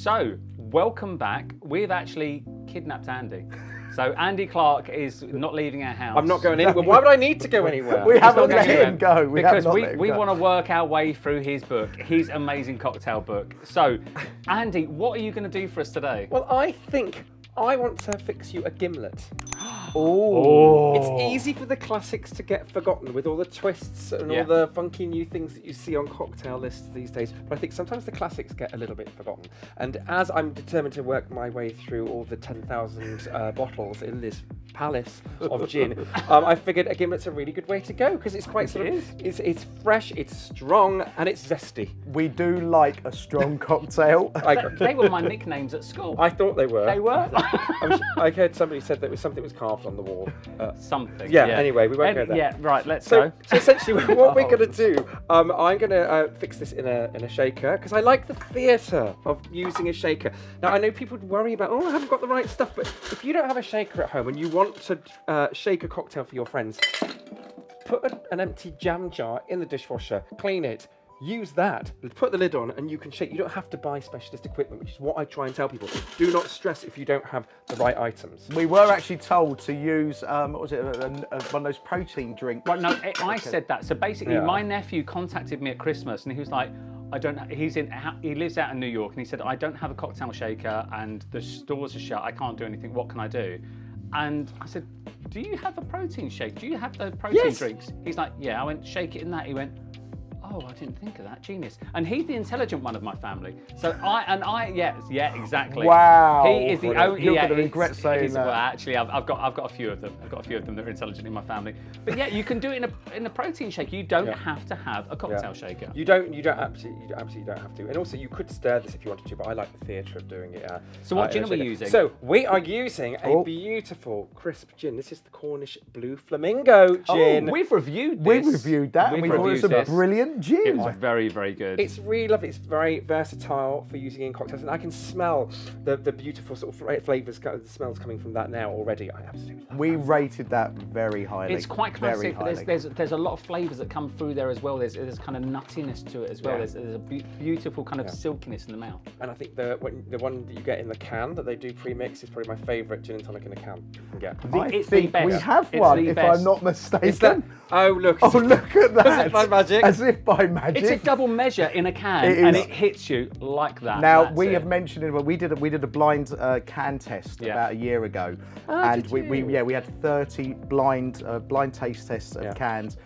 So, welcome back. We've actually kidnapped Andy. So Andy Clarke is not leaving our house. I'm not going anywhere. Why would I need to go anywhere? We haven't let him go. Because we want to work our way through his book, his amazing cocktail book. So, Andy, what are you going to do for us today? Well, I think I want to fix you a gimlet. Oh. It's easy for the classics to get forgotten with all the twists and all the funky new things that you see on cocktail lists these days. But I think sometimes the classics get a little bit forgotten. And as I'm determined to work my way through all the 10,000 bottles in this palace of gin, I figured a gimlet's a really good way to go because it's quite it's fresh, it's strong, and it's zesty. We do like a strong cocktail. They were my nicknames at school. I thought they were. They were? I heard somebody said that it was something was carved on the wall. Something. Yeah, anyway, we won't go there. Yeah, right, let's go. So essentially what we're going to do, I'm going to fix this in a shaker because I like the theatre of using a shaker. Now, I know people worry about, I haven't got the right stuff, but if you don't have a shaker at home and you want to shake a cocktail for your friends, put an empty jam jar in the dishwasher, clean it, use that, put the lid on, and you can shake. You don't have to buy specialist equipment, which is what I try and tell people. Do not stress if you don't have the right items. We were actually told to use, one of those protein drinks. Well, no, I said that. So basically, my nephew contacted me at Christmas, and he was like, he lives out in New York, and he said, I don't have a cocktail shaker, and the stores are shut. I can't do anything. What can I do? And I said, do you have a protein shake? Do you have the protein drinks? He's like, yeah. I went, shake it in that. He went, oh, I didn't think of that. Genius. And he's the intelligent one of my family. So yeah, exactly. Wow. He is the only. You're going to regret saying that. Well, actually, I've got a few of them. I've got a few of them that are intelligent in my family. But yeah, you can do it in a protein shake. You don't have to have a cocktail shaker. You absolutely don't have to. And also, you could stir this if you wanted to, but I like the theatre of doing it. So what gin are we using? So we are using a beautiful crisp gin. This is the Cornish Blue Flamingo Gin. Oh, we've reviewed this. We've reviewed that, and we thought it was a brilliant gin. It was very, very good. It's really lovely. It's very versatile for using in cocktails, and I can smell the beautiful sort of flavours, the smells coming from that now already. I absolutely love We rated that very highly. It's quite classic. There's a lot of flavours that come through there as well. There's kind of nuttiness to it as well. There's a beautiful kind of silkiness in the mouth. And I think the one that you get in the can that they do pre-mix is probably my favourite gin and tonic in a can you can get. I think we have one, if I'm not mistaken. Oh, look. Oh, look at that. As if by magic. As if by magic. It's a double measure in a can, and it hits you like that. Now, we have mentioned it, we did a blind can test about a year ago. And we had 30 blind taste tests of cans.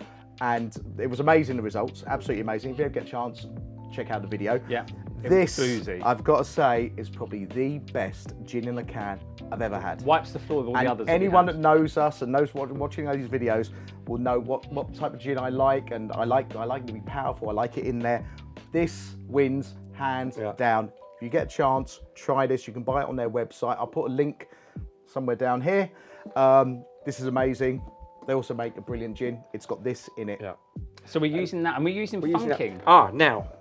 And it was amazing, the results, absolutely amazing. If you ever get a chance, check out the video. Yeah. This, I've got to say, is probably the best gin in a can I've ever had. Wipes the floor with all the others. Anyone that knows us and knows watching these videos will know what type of gin I like, and I like it to be powerful. I like it in there. This wins hands down. If you get a chance, try this. You can buy it on their website. I'll put a link somewhere down here. This is amazing. They also make a brilliant gin. It's got this in it. Yeah. So we're using that, and we're using Funkin. Now,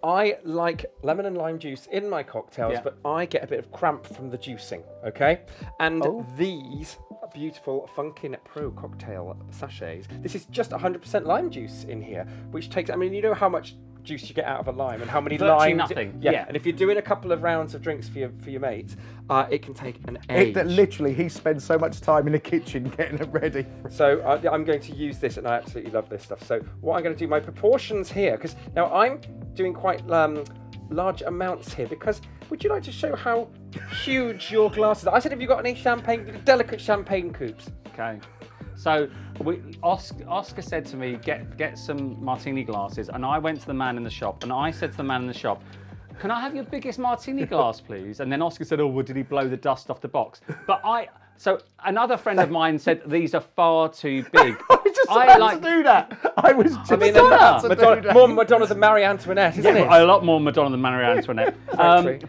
I like lemon and lime juice in my cocktails, but I get a bit of cramp from the juicing, okay? And these beautiful Funkin Pro cocktail sachets, this is just 100% lime juice in here, which takes, you know how much juice you get out of a lime and how many limes. Nothing. Yeah. And if you're doing a couple of rounds of drinks for your mates, it can take an age. Literally, he spends so much time in the kitchen getting it ready. So I'm going to use this, and I absolutely love this stuff. So what I'm going to do, my proportions here, because now I'm doing quite large amounts here, because would you like to show how huge your glasses are? I said, have you got any delicate champagne coupes? Okay. So Oscar said to me, get some martini glasses, and I went to the man in the shop, and I said to the man in the shop, can I have your biggest martini glass, please? And then Oscar said, oh, well, did he blow the dust off the box? But so another friend of mine said these are far too big. I was just about to do that. I was just about to do that. More Madonna than Marie Antoinette, isn't it? A lot more Madonna than Marie Antoinette.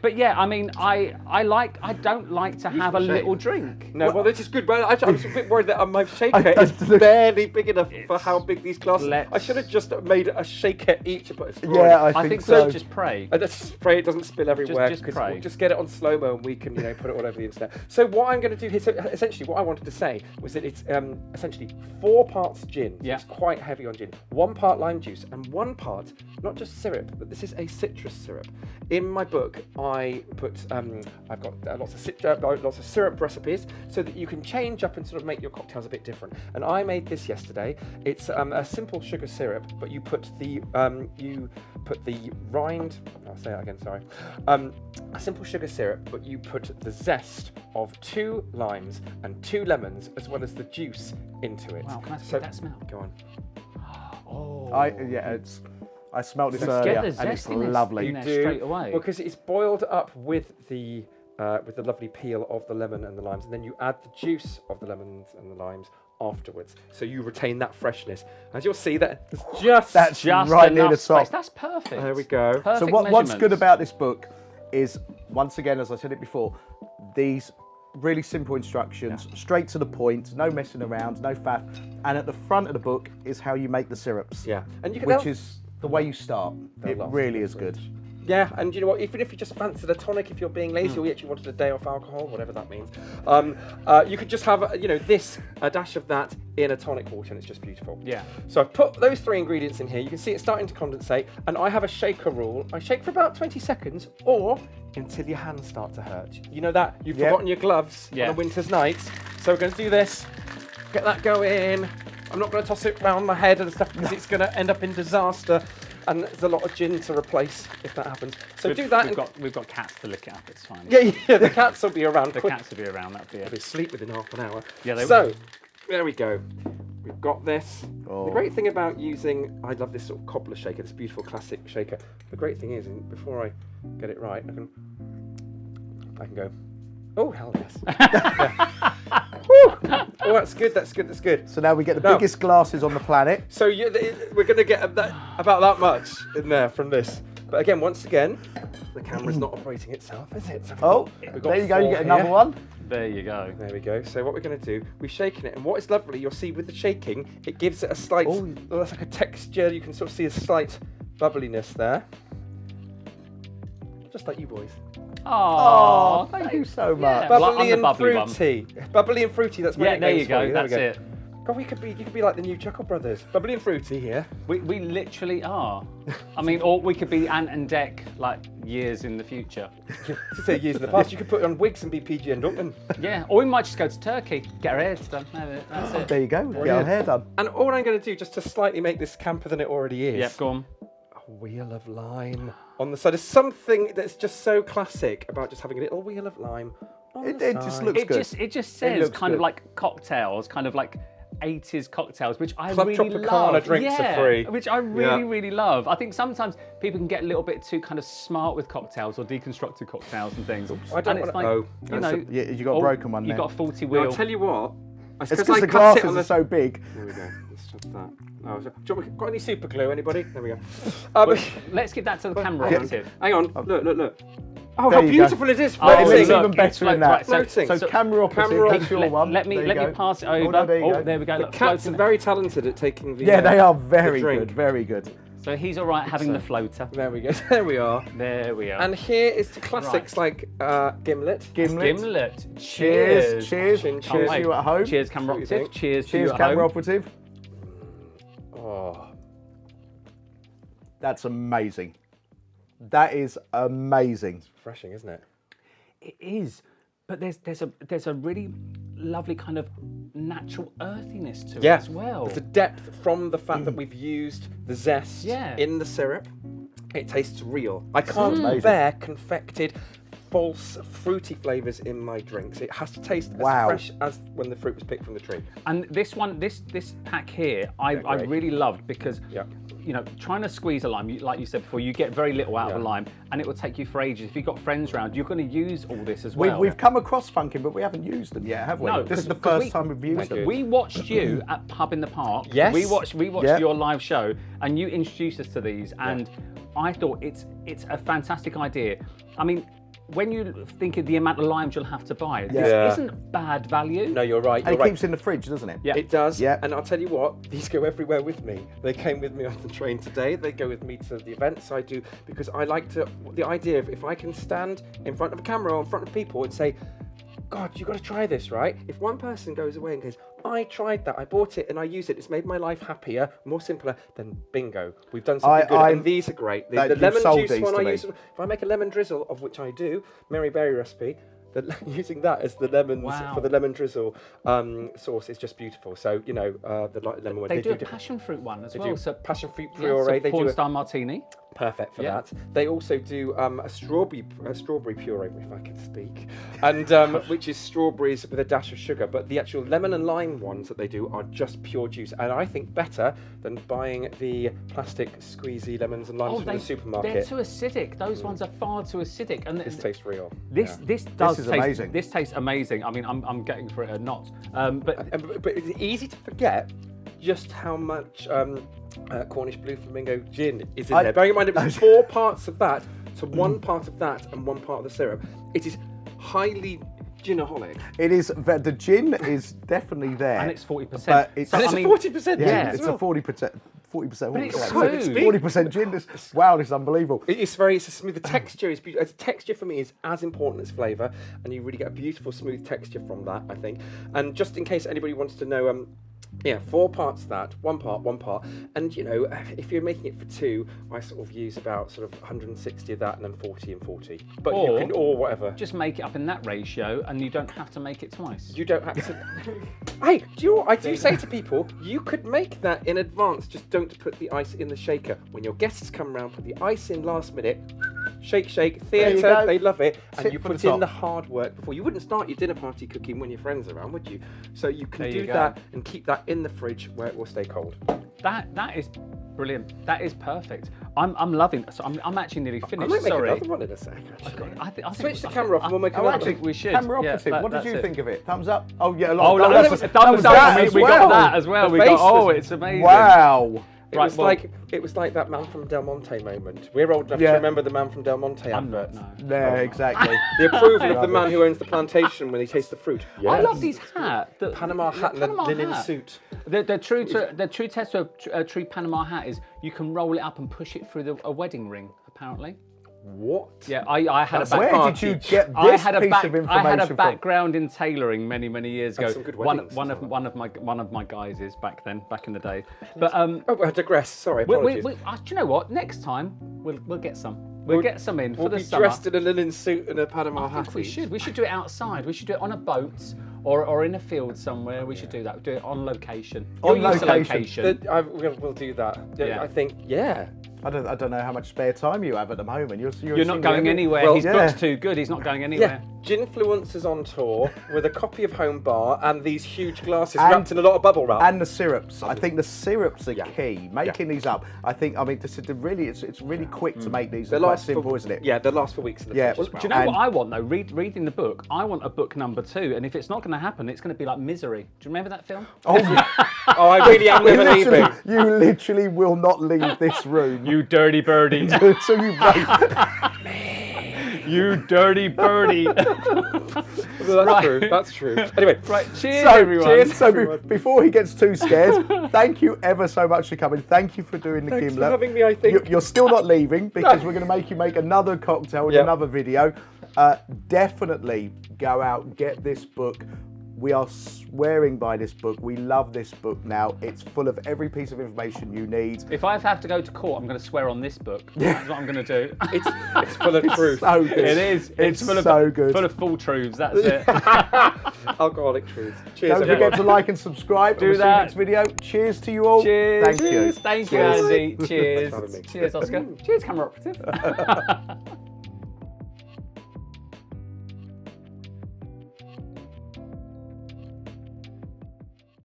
But yeah, I don't like to have a little drink. No, well, this is good. Well, I was a bit worried that my shaker is barely big enough for how big these glasses are. I should have just made a shaker each. Yeah, I think so. Just pray. Just pray it doesn't spill everywhere. Just pray. We'll just get it on slow-mo and we can put it all over the internet. So what I'm going to do here, essentially what I wanted to say was that it's essentially 4 parts parts gin. So it's quite heavy on gin. 1 part lime juice and 1 part, not just syrup, but this is a citrus syrup. In my book, I put, I've got lots of syrup recipes so that you can change up and sort of make your cocktails a bit different. And I made this yesterday. It's a simple sugar syrup, but you put the rind. I'll say that again. Sorry. A simple sugar syrup, but you put the zest of 2 limes and 2 lemons, as well as the juice into it. Wow, can I get that smell? Go on. Oh. I smelled this Get earlier, the and it's zestiness lovely. in there straight away. Because it's boiled up with the lovely peel of the lemon and the limes, and then you add the juice of the lemons and the limes afterwards, so you retain that freshness. As you'll see, that's That's Just right near the enough top. space. That's perfect. there we go. Perfect So what's measurements. good about this book is, once again, as I said it before, these really simple instructions, straight to the point, no messing around, no faff. And at the front of the book is how you make the syrups. Yeah, and you can which is the way you start. It last really is good. Yeah, and you know what? Even if you just fancied a tonic, if you're being lazy, or you actually wanted a day off alcohol, whatever that means, you could just have a dash of that in a tonic water, and it's just beautiful. Yeah. So I've put those 3 ingredients in here. You can see it's starting to condensate, and I have a shaker rule. I shake for about 20 seconds, or until your hands start to hurt. You know that you've forgotten your gloves on a winter's night. So we're going to do this. Get that going. I'm not going to toss it around my head and stuff because it's going to end up in disaster. And there's a lot of gin to replace if that happens. So do that. We've got cats to lick it up. It's fine. Yeah, the cats will be around. The cats will be around. That'd be They'll be it. asleep within half an hour. Yeah, they so, will. there we go. We've got this. Oh. The great thing about using, I love this sort of cobbler shaker, this beautiful classic shaker. The great thing is, before I get it right, I can go, oh, hell yes. Oh, that's good, that's good, that's good. So now we get the biggest glasses on the planet. So we're going to get about that much in there from this. But again, once again, the camera's not operating itself, is it? So we've got there you go, you 4 get another here. one. There you go. There we go. So what we're going to do, we're shaking it, and what is lovely, you'll see with the shaking, it gives it a slight, it's like a texture. You can sort of see a slight bubbliness there, just like you boys. Oh, thank you so much. Yeah. Bubbly I'm the and bubbly one. fruity. Bubbly and fruity. That's my Yeah, there nickname you for go. There we That's it. God, you could be like the new Chuckle Brothers. Bubbly and fruity here. We literally are. I mean, or we could be Ant and Dec like years in the future. To say years in the past, you could put on wigs and be PG and Duncan. Yeah, or we might just go to Turkey, get our hairs done. That's it. There you go, get our hair done. And all I'm going to do, just to slightly make this camper than it already is. Yep, go on. A wheel of lime on the side. There's something that's just so classic about just having a little wheel of lime on the It side. just looks good. It just says looks kind of good. like cocktails, kind of like 80s cocktails, which I Club really Tropicana love. drinks are free. Which I really love. I think sometimes people can get a little bit too kind of smart with cocktails or deconstructed cocktails and things. I don't and it's want like, to. you know, Yeah, you got a broken one You there. got a faulty No, wheel. I'll tell you what. It's because the glasses are so big. There we go. Let's just that. Oh, do you want, got any super glue? Anybody? There we go. Well, let's give that to the camera operative. Hang on. Look. Oh, There how you beautiful go. it is! Oh, Floating. It's look, even better in that. floating. So camera operative, that's your one. Let me There you go. pass it over. Oh, no, there you go. There we go. The Look, cats are floating. very talented at taking the. Yeah, they are very drink. good, very good. So he's all right having the floater. There we go. There we are. There we are. And here is the classics like Gimlet. Gimlet. Cheers. Cheers. Chin, Cheers chin. to you at home. Cheers, camera What do you operative. think? Cheers to Cheers, you at camera home. operative. Oh. That's amazing. That is amazing. Refreshing, isn't it? It is, but there's a really lovely kind of natural earthiness to it as well. There's a depth from the fact that we've used the zest in the syrup. It tastes real. I can't bear confected, false, fruity flavours in my drinks. It has to taste as fresh as when the fruit was picked from the tree. And this one, this pack here, I really loved because, you know, trying to squeeze a lime, like you said before, you get very little out of a lime, and it will take you for ages. If you've got friends around, you're going to use all this as well. We've come across Funkin, but we haven't used them yet, have we? No, This is the 'cause first time we've used them. We watched you at Pub in the Park. Yes. We watched your live show, and you introduced us to these, and I thought it's a fantastic idea. I mean, when you think of the amount of limes you'll have to buy, this isn't bad value. No, you're right. And it keeps in the fridge, doesn't it? Yeah. It does. Yeah. And I'll tell you what, these go everywhere with me. They came with me on the train today. They go with me to the events I do because I like to, the idea of if I can stand in front of a camera or in front of people and say, God, you've got to try this, right? If one person goes away and goes, I tried that. I bought it and I use it. It's made my life happier, more simpler. Then bingo, we've done something good. And these are great. The lemon juice one I use. If I make a lemon drizzle, of which I do, Mary Berry recipe. Using that as the lemons for the lemon drizzle sauce is just beautiful. So the lemon one. They do a passion fruit one as well. So passion fruit puree. They do a martini. Perfect for that. They also do a strawberry puree, if I can speak, and which is strawberries with a dash of sugar. But the actual lemon and lime ones that they do are just pure juice, and I think better than buying the plastic squeezy lemons and limes from the supermarket. They're too acidic. Those ones are far too acidic. And this tastes real. This is amazing. This tastes amazing. I mean, I'm getting for it or not. But it's easy to forget just how much Cornish Blue Flamingo Gin is in there. Bearing in mind it was 4 parts of that to 1 part of that and 1 part of the syrup. It is highly ginaholic. It is. The gin is definitely there. And it's 40%. But it's, and it's a 40% gin. It's a 40%. 40%. But it's smooth. 40% gin. Wow, this is unbelievable. It's a smooth. The texture is beautiful. Texture for me is as important as flavour, and you really get a beautiful smooth texture from that, I think. And just in case anybody wants to know, 4 parts of that, 1 part, and if you're making it for 2, I sort of use about sort of 160 of that and then 40 and 40. But or whatever. Just make it up in that ratio, and you don't have to make it twice. You don't have to. Hey, do you know what I do say to people? You could make that in advance. Just don't put the ice in the shaker. When your guests come round, put the ice in last minute. Shake, theatre, they love it. And you put in the hard work before. You wouldn't start your dinner party cooking when your friends are around, would you? So you can do that and keep that in the fridge where it will stay cold. That is brilliant. That is perfect. I'm loving this. I'm actually nearly finished. I might make another one in a sec. I Switch the camera off and we'll make another. I think we should. Camera operative. What did you think of it? Thumbs up? Oh yeah, thumbs up. We got that as well. We got. It's amazing. Wow. It was like that Man from Del Monte moment. We're old enough to remember the Man from Del Monte advert. Yeah, exactly. The approval of the man who owns the plantation when he tastes the fruit. Yes. I love these hats. The Panama hat and the linen suit. The true test of a true Panama hat is you can roll it up and push it through a wedding ring, apparently. What? Yeah, I had a Where did you get this piece of information I had a from? background in tailoring many years ago. Some good weddings one of my guys is back in the day. But I digress. Sorry, apologies. Do you know what? Next time we'll get some. We'll get some in for the summer. We'll be dressed in a linen suit and a Panama hat. We should. We should do it outside. We should do it on a boat or in a field somewhere. We should do that. Do it on location. On location. We'll do that. Yeah. I think. Yeah. I don't know how much spare time you have at the moment. You're not going anywhere. Well, he's booked too good. He's not going anywhere. Yeah. Ginfluencers on tour with a copy of Home Bar and these huge glasses wrapped in a lot of bubble wrap. And the syrups. I think the syrups are key. Making these up. It's really quick to make these. They're quite simple, isn't it? Yeah, they last for weeks in the fridge as well. Do you know what I want though? Reading the book, I want a book number 2, and if it's not going to happen, it's going to be like Misery. Do you remember that film? Oh, I really am never leaving. You literally will not leave this room. You dirty birdie. You dirty birdie. That's true. Anyway, cheers everyone. Before he gets too scared, thank you ever so much for coming. Thank you for doing the Thanks Gimlet. for having me, I think. You're still not leaving because we're going to make you make another cocktail in another video. Definitely go out and get this book. We are swearing by this book. We love this book now. It's full of every piece of information you need. If I have to go to court, I'm going to swear on this book. That's what I'm going to do. It's full of truth. So good. It is. It's full of full truths. That's it. Alcoholic truths. Cheers. Don't forget to like and subscribe. See you next video. Cheers to you all. Cheers. Thank you. Thank you, Andy. Cheers. Cheers, Oscar. Cheers, camera operative.